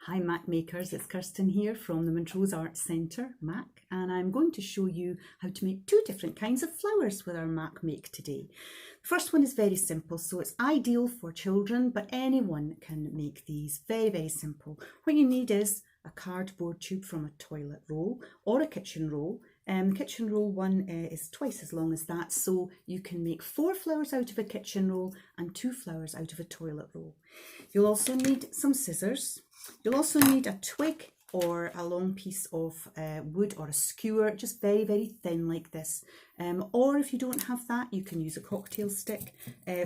Hi MAC makers, it's Kirsten here from the Montrose Arts Centre, MAC, and I'm going to show you how to make two different kinds of flowers with our MAC make today. The first one is very simple, so it's ideal for children, but anyone can make these. Very simple. What you need is a cardboard tube from a toilet roll or a kitchen roll. Kitchen roll one is twice as long as that, so you can make 4 flowers out of a kitchen roll and 2 flowers out of a toilet roll. You'll also need some scissors. You'll also need a twig or a long piece of wood or a skewer, just very thin like this. Or if you don't have that, you can use a cocktail stick.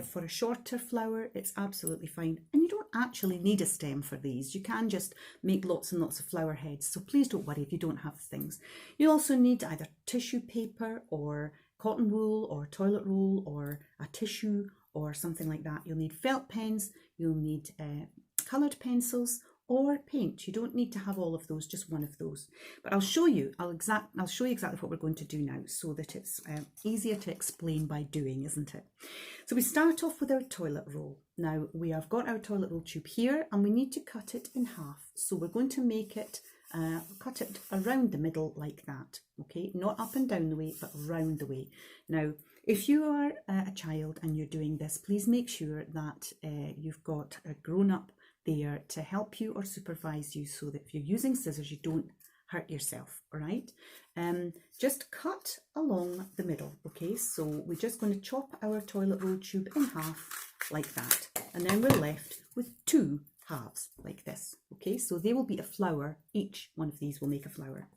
For a shorter flower, it's absolutely fine. And you don't actually need a stem for these. You can just make lots and lots of flower heads. So please don't worry if you don't have things. You also need either tissue paper or cotton wool or toilet roll or a tissue or something like that. You'll need felt pens. You'll need coloured pencils or paint. You don't need to have all of those, just one of those. But I'll show you exactly what we're going to do now so that it's easier to explain by doing, isn't it? So we start off with our toilet roll. Now we have got our toilet roll tube here and we need to cut it in half. So we're going to make it, cut it around the middle like that, okay? Not up and down the way, but round the way. Now, if you are a child and you're doing this, please make sure that you've got a grown-up there to help you or supervise you so that if you're using scissors you don't hurt yourself. All right, just cut along the middle. Okay, so we're just going to chop our toilet roll tube in half like that, and then we're left with 2 halves like this. Okay, so they will be a flower. Each one of these will make a flower.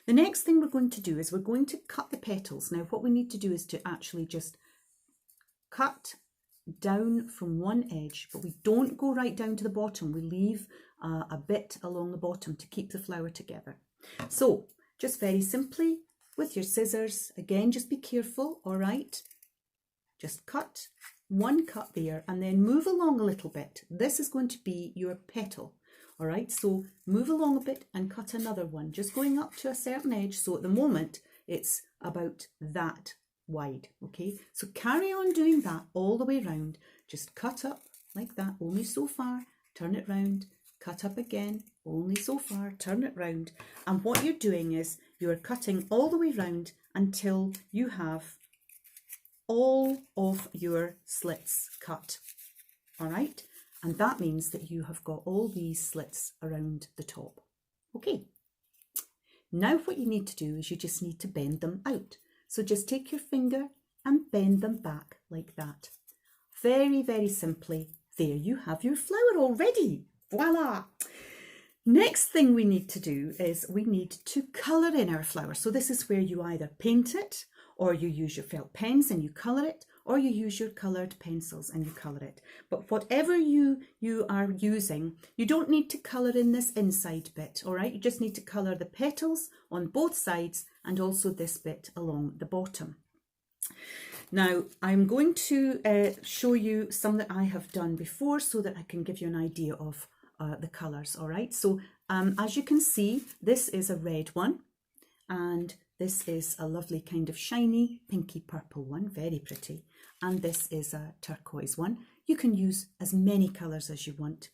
The next thing we're going to do is we're going to cut the petals. Now what we need to do is to actually just cut down from one edge, but we don't go right down to the bottom. We leave a bit along the bottom to keep the flower together. So just very simply with your scissors, again, just be careful. All right, just cut one cut there and then move along a little bit. This is going to be your petal. All right, so move along a bit and cut another one, just going up to a certain edge. So at the moment it's about that wide. Okay, so carry on doing that all the way around. Just cut up like that, only so far, turn it round, cut up again, only so far, turn it round. And what you're doing is you're cutting all the way round until you have all of your slits cut. All right, and that means that you have got all these slits around the top. Okay, now what you need to do is you just need to bend them out. So just take your finger and bend them back like that. Very simply, there you have your flower already. Voila! Next thing we need to do is we need to colour in our flower. So this is where you either paint it, or you use your felt pens and you colour it, or you use your coloured pencils and you colour it. But whatever you are using, you don't need to colour in this inside bit, all right? You just need to colour the petals on both sides and also this bit along the bottom. Now, I'm going to show you some that I have done before so that I can give you an idea of the colours, all right? So as you can see, this is a red one, and this is a lovely kind of shiny pinky purple one, very pretty. And this is a turquoise one. You can use as many colours as you want.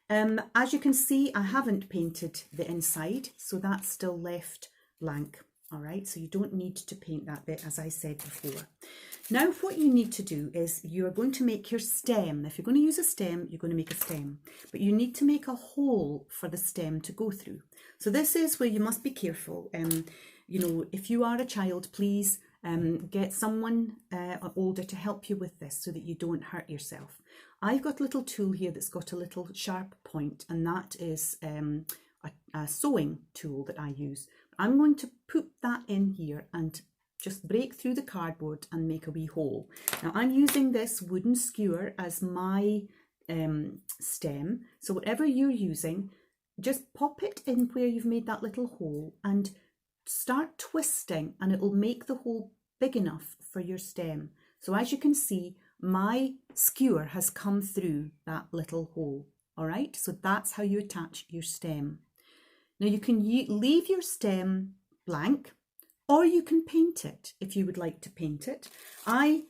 As you can see, I haven't painted the inside, so that's still left blank. All right, so you don't need to paint that bit, as I said before. Now what you need to do is you're going to make your stem. If you're going to use a stem, you're going to make a stem, but you need to make a hole for the stem to go through. So this is where you must be careful. You know, if you are a child, please get someone older to help you with this so that you don't hurt yourself. I've got a little tool here that's got a little sharp point, and that is a sewing tool that I use. I'm going to put that in here and just break through the cardboard and make a wee hole. Now I'm using this wooden skewer as my stem, so whatever you're using, just pop it in where you've made that little hole and start twisting, and it will make the hole big enough for your stem. So as you can see, my skewer has come through that little hole. All right, so that's how you attach your stem. Now you can leave your stem blank, or you can paint it if you would like to paint it. I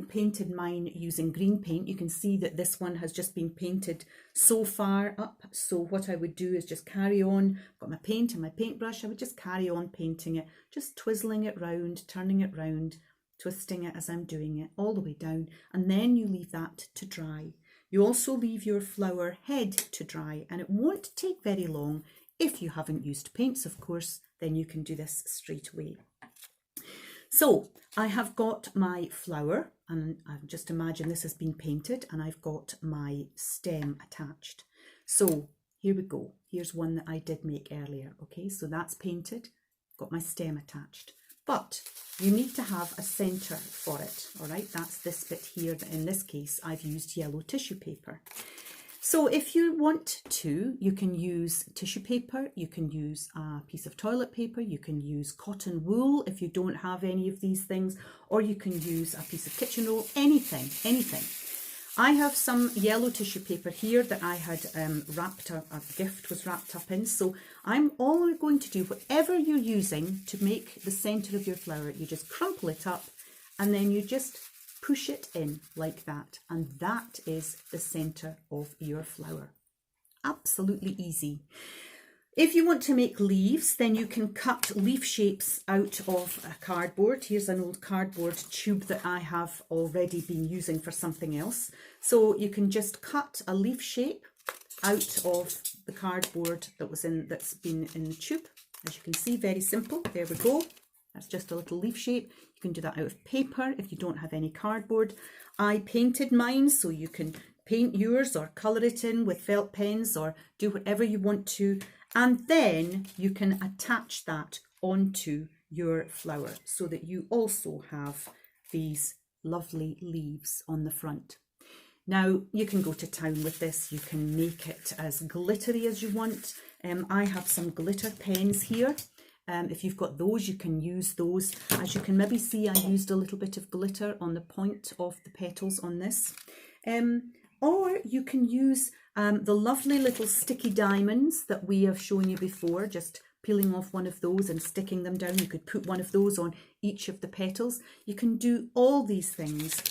painted mine using green paint. You can see that this one has just been painted so far up. So what I would do is just carry on. I've got my paint and my paintbrush. I would just carry on painting it, just twizzling it round, turning it round, twisting it as I'm doing it all the way down. And then you leave that to dry. You also leave your flower head to dry, and it won't take very long. If you haven't used paints, of course, then you can do this straight away. So I have got my flower, and I've just imagine this has been painted, and I've got my stem attached. So here we go. Here's one that I did make earlier. Okay, so that's painted, got my stem attached. But you need to have a centre for it, all right? That's this bit here. In this case, I've used yellow tissue paper. So if you want to, you can use tissue paper, you can use a piece of toilet paper, you can use cotton wool if you don't have any of these things, or you can use a piece of kitchen roll, anything. I have some yellow tissue paper here that I had wrapped up, a gift was wrapped up in. So I'm all going to do, whatever you're using to make the centre of your flower, you just crumple it up and then you just push it in like that, and that is the centre of your flower. Absolutely easy. If you want to make leaves, then you can cut leaf shapes out of a cardboard. Here's an old cardboard tube that I have already been using for something else. So you can just cut a leaf shape out of the cardboard that's been in the tube. As you can see, very simple. There we go. That's just a little leaf shape. You can do that out of paper if you don't have any cardboard. I painted mine, so you can paint yours or colour it in with felt pens or do whatever you want to. And then you can attach that onto your flower so that you also have these lovely leaves on the front. Now you can go to town with this. You can make it as glittery as you want. I have some glitter pens here. If you've got those, you can use those. As you can maybe see, I used a little bit of glitter on the point of the petals on this. Or you can use the lovely little sticky diamonds that we have shown you before, just peeling off one of those and sticking them down. You could put one of those on each of the petals. You can do all these things.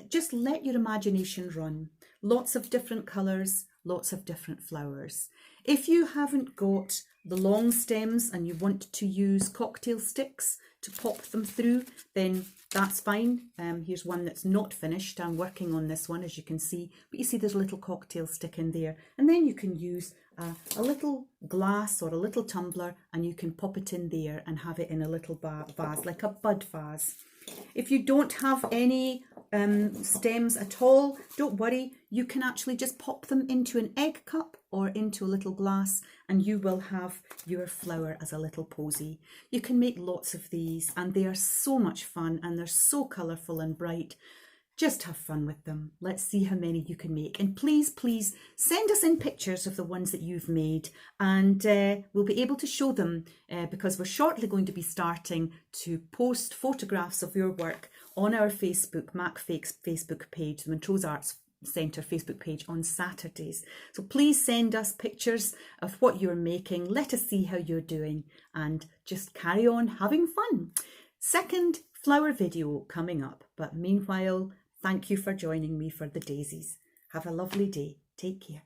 Just let your imagination run. Lots of different colours, lots of different flowers. If you haven't got the long stems and you want to use cocktail sticks to pop them through, then that's fine. Here's one that's not finished. I'm working on this one, as you can see, but you see there's a little cocktail stick in there, and then you can use a little glass or a little tumbler and you can pop it in there and have it in a little vase, like a bud vase. If you don't have any stems at all, don't worry, you can actually just pop them into an egg cup or into a little glass and you will have your flower as a little posy. You can make lots of these and they are so much fun and they're so colourful and bright. Just have fun with them. Let's see how many you can make. And please, please send us in pictures of the ones that you've made, and we'll be able to show them because we're shortly going to be starting to post photographs of your work on our Facebook, MACmakes Facebook page, the Montrose Arts Centre Facebook page on Saturdays. So please send us pictures of what you're making. Let us see how you're doing and just carry on having fun. Second flower video coming up, but meanwhile, thank you for joining me for the daisies. Have a lovely day. Take care.